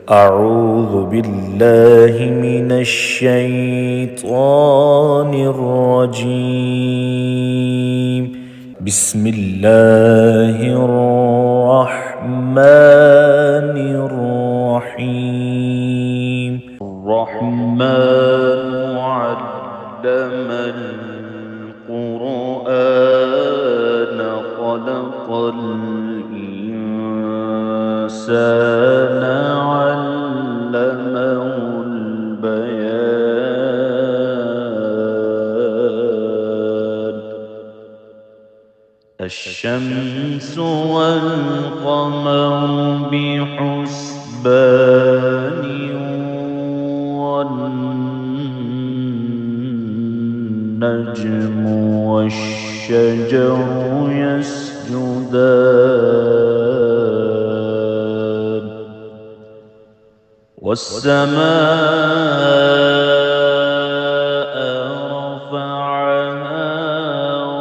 أعوذ بالله من الشيطان الرجيم. بسم الله الرحمن الرحيم. الرحمن علم القرآن خلق الإنسان علمه البيان. الشمس والقمر بحسبان والنجم والشجر يسجدان والسماء رفعها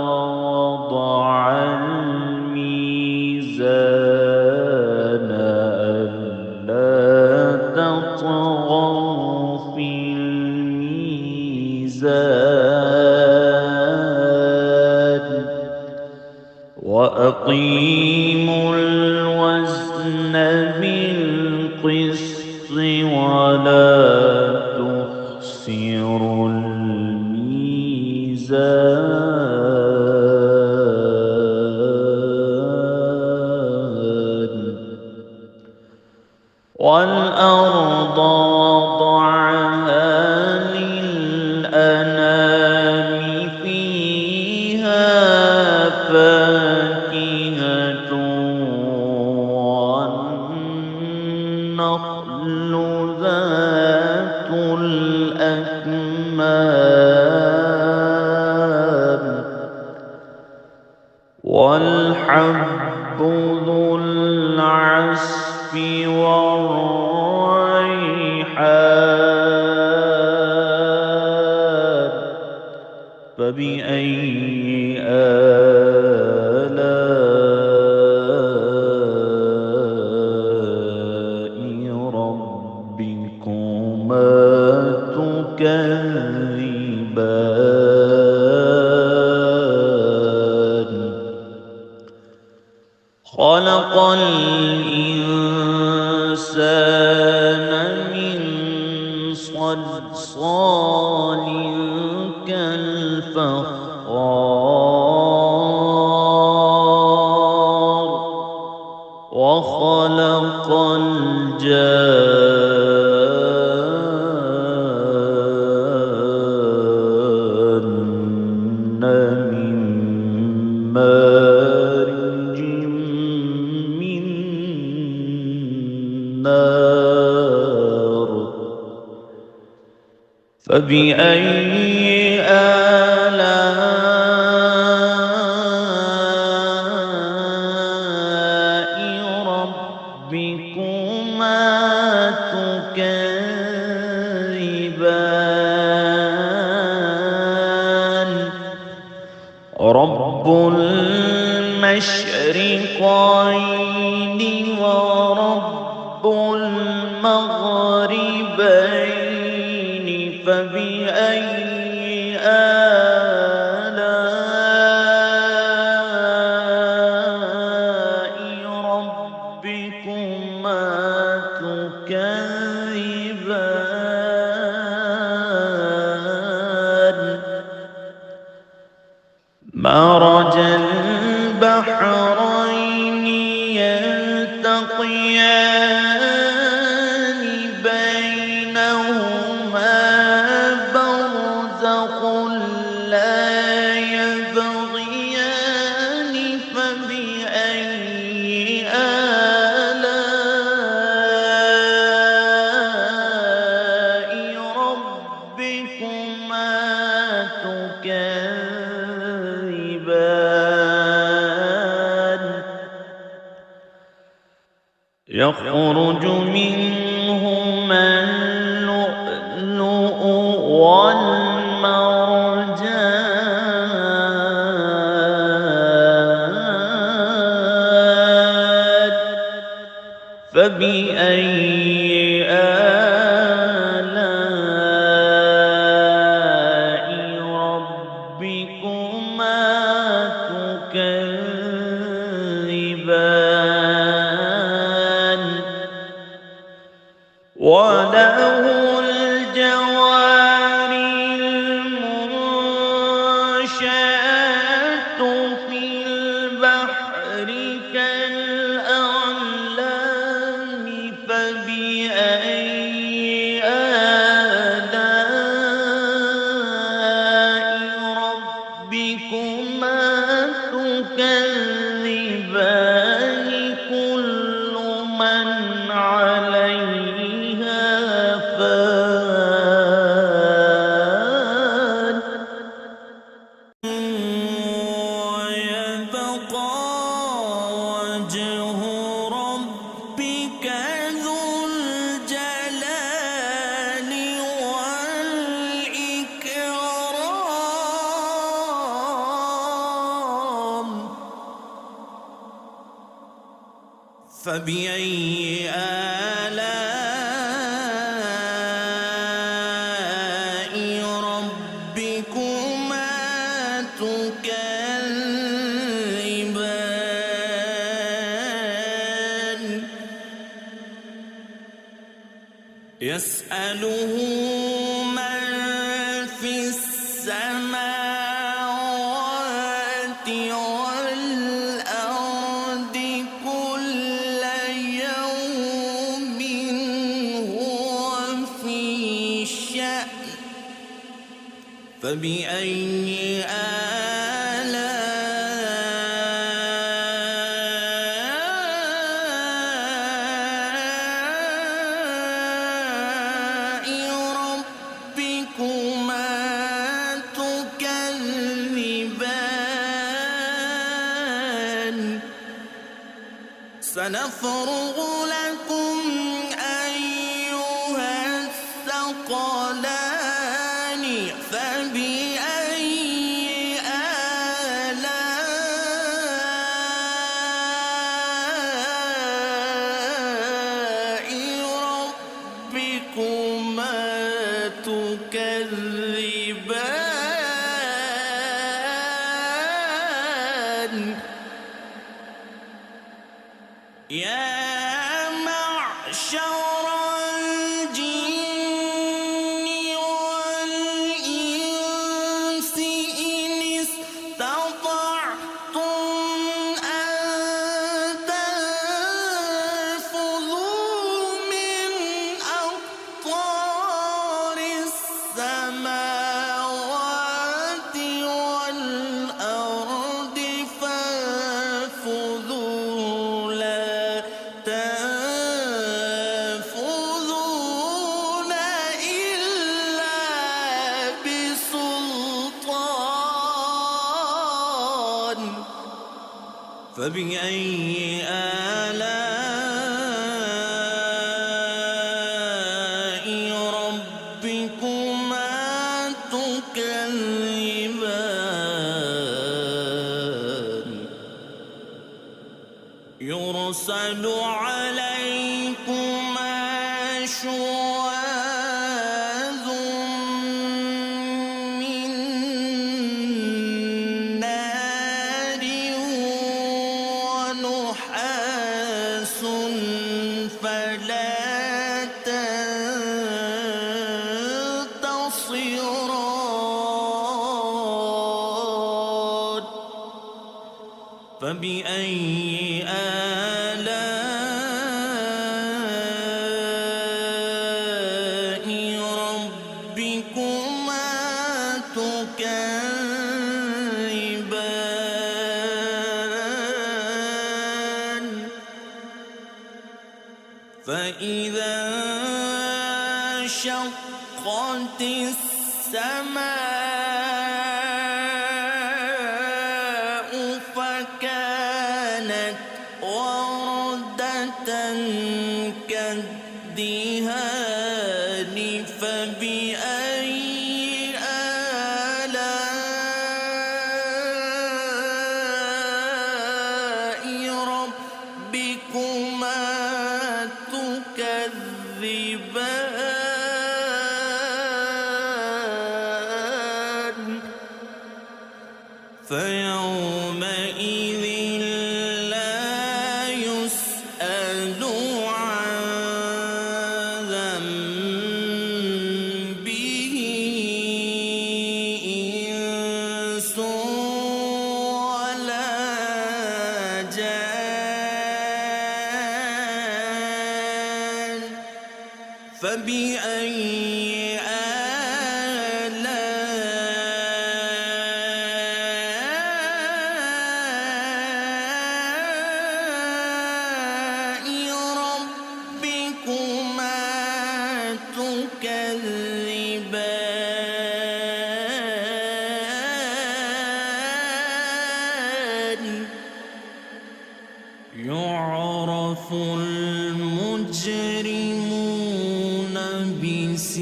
ووضع الميزان ألا تطغوا في الميزان وأقيموا الوزن بالقسط ولا تخسروا الميزان. والأرض وضعها للأنام فيها فاكهة والنخل ذات الأكمام والحب ذو العصف والريحان. فبأي آلاء ربكما تكذبان. خلق الإنسان من صلصال كالفخار وخلق الجان من مارج من نار. فبأي آلاء ربكما تكذبان. رب المشرقين ورب المغربين. فبأي آلاء ربكما تكذبان. مرج البحرين يلتقيان بينهما برزخ لا يبغيان. فبأي آلاء ربكما تكذبان. يخرج منهما اللؤلؤ والمرجان. فبأي وله الجوار المنشآت في البحر كالأعلام فبأي آلاء ربكما تكذبان كل من عليها فان ويبقى وجه ربك ذو الجلال والإكرام فبأي آلاء ربكما تكذبان يسأله من في السماوات والأرض كل يوم هو في شأن فبأي آلاء ربكما تكذبان سنفرغ لكم أيها الثقلان فبأي آلاء ربكما تكذبان يا معشر الجن والإنس إن استطعتم أن تنفذوا من أقطار السماوات والأرض فانفذوا لا تنفذون إلا بسلطان فبأي آلاء ربكما تكذبان يرسل عليكما شواظ من نار ونحاس فلا تنتصران فبأي آلاء ربكما تكذبان فإذا انشقت السماء فكانت وردة كالدهان فبأي آلاء ربكما تكذبان فيومئذ لا يسأل عن فبأي آلاء ربكما تكذبان يعرف المجرمون بسيماهم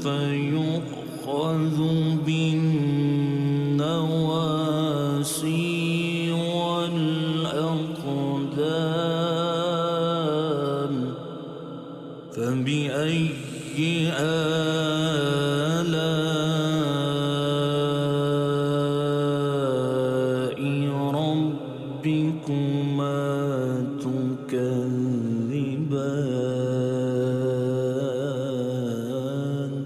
فيؤخذ بالنواصي والأقدام فبأي آلاء ربكما تكذبان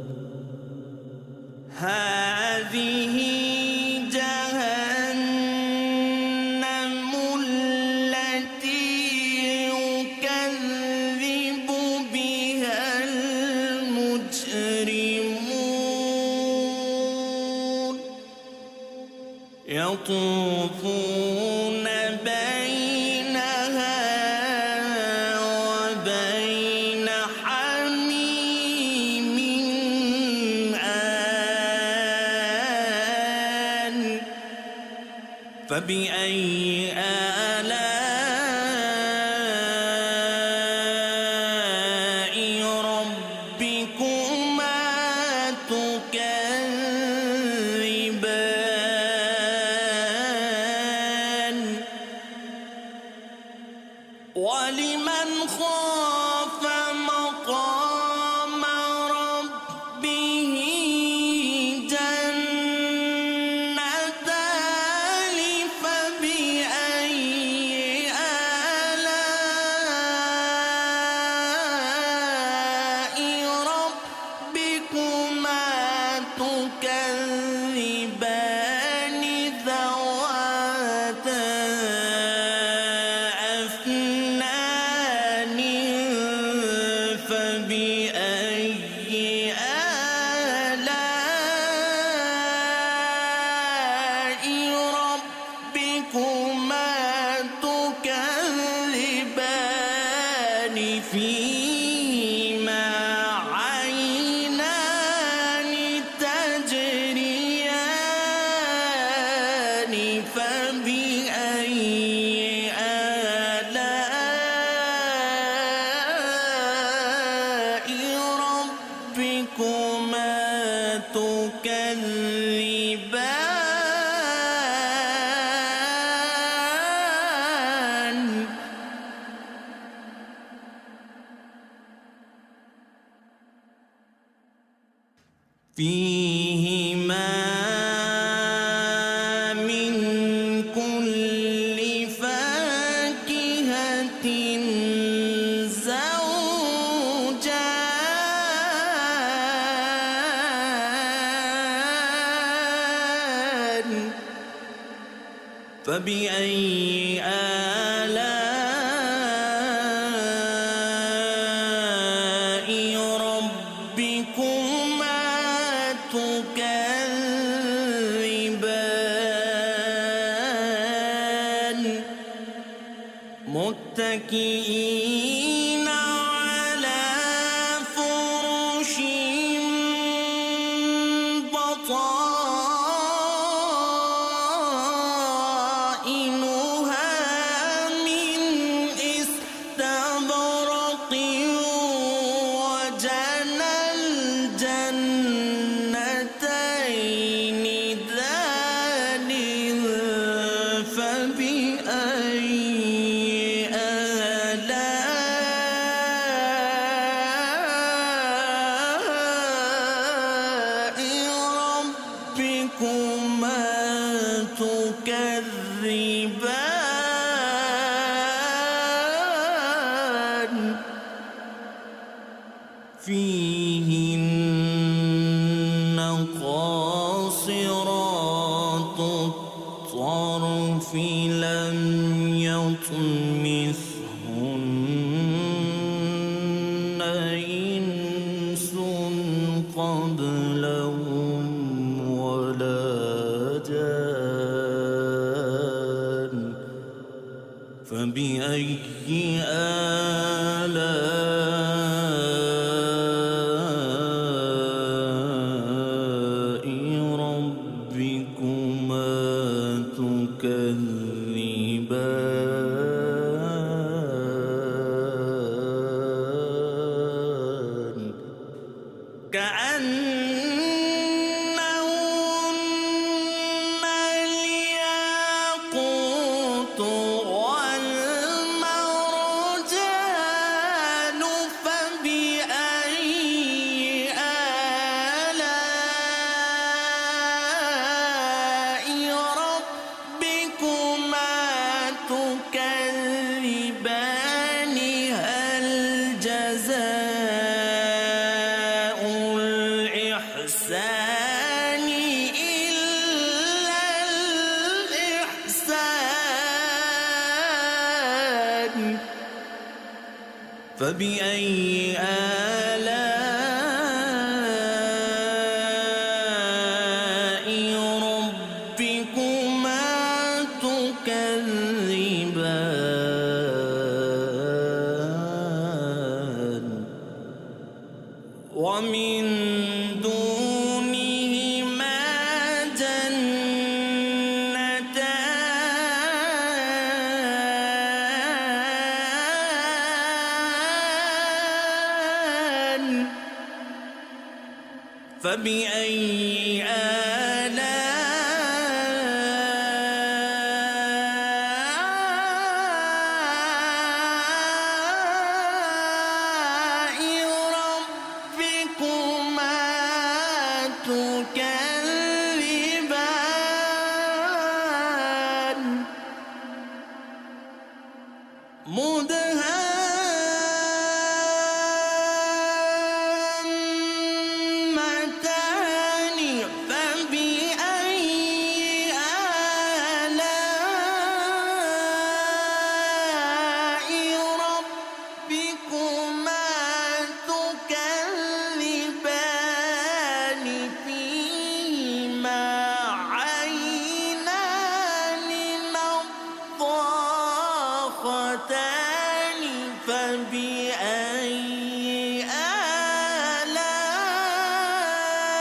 هذه جهنم التي يكذب بها المجرمون يطوفون بينها وبين حميم آن فبأي آلاء ربكما تكذبان ولمن خاف مقام ربه جنتان فبأي آلاء ربكما تكذبان ذواتا أفنان فبأي آلاء ربكما تكذبان فيهما عينان تجريان فبأي آلاء ربكما تكذبان فيهما من كل فاكهة زوجان فبأي آلاء ربكما تكذبان متكئين على فرش بطائنها من استبرق وجنى الجنتين دان فبأي آلاء ربكما تكذبان فيهن قاصرات الطرف لم يطمثهن كأنهن الياقوت والمرجان فبأي آلاء ربكما تكذبان هل جزاء الإحسان إلا الإحسان فبأي آلاء ربكما تكذبان ومن دونهما جنتان فبأي آلاء ربكما تكذبان مدهامتان فبأي آلاء ربكما تكذبان فيهما عينان نضاختان فبأي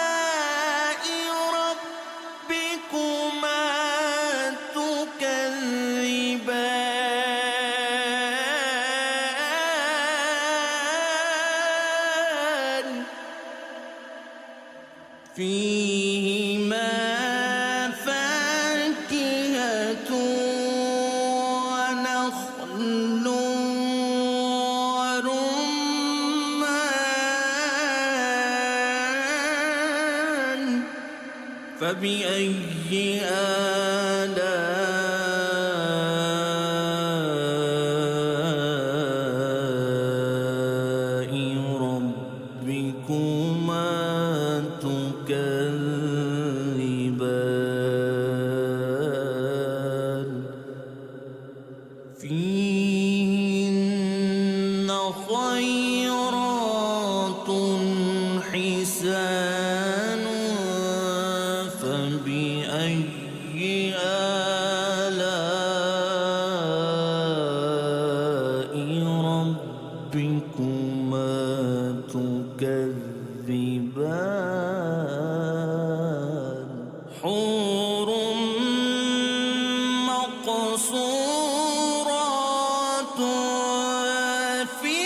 آلاء ربكما تكذبان فيهما فاكهة ونخل ورمان فبأي آلاء ربكما تكذبان فيهن خيرات حسان فبأي آلاء ربكما تكذبان حور مقصورات في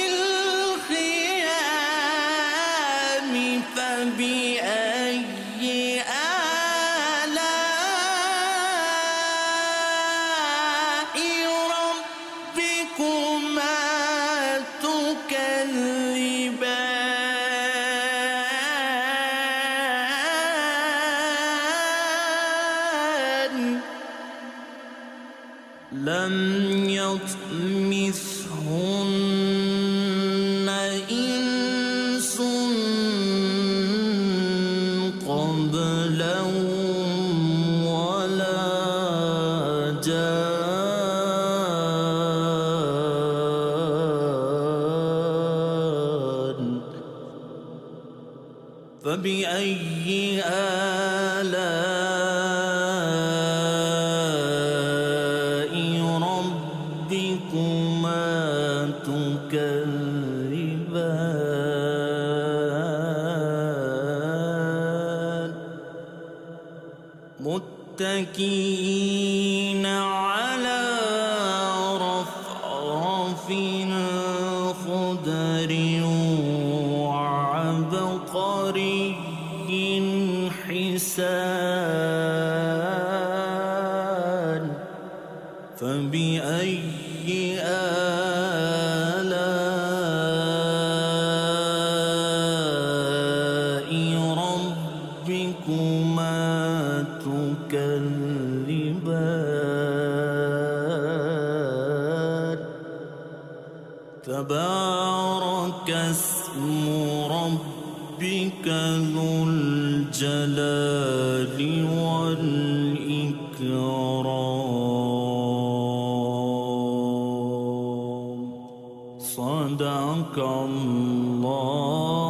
الخيام فبأي آلاء ربكما تكذبان لم يطمثهن إنس قبلهم ولا جان فبأي آلاء ربكما تكذبان متكئين على رفرف خضر وعبقر تبارك اسم ربك ذو الجلال والإكرام. صدق الله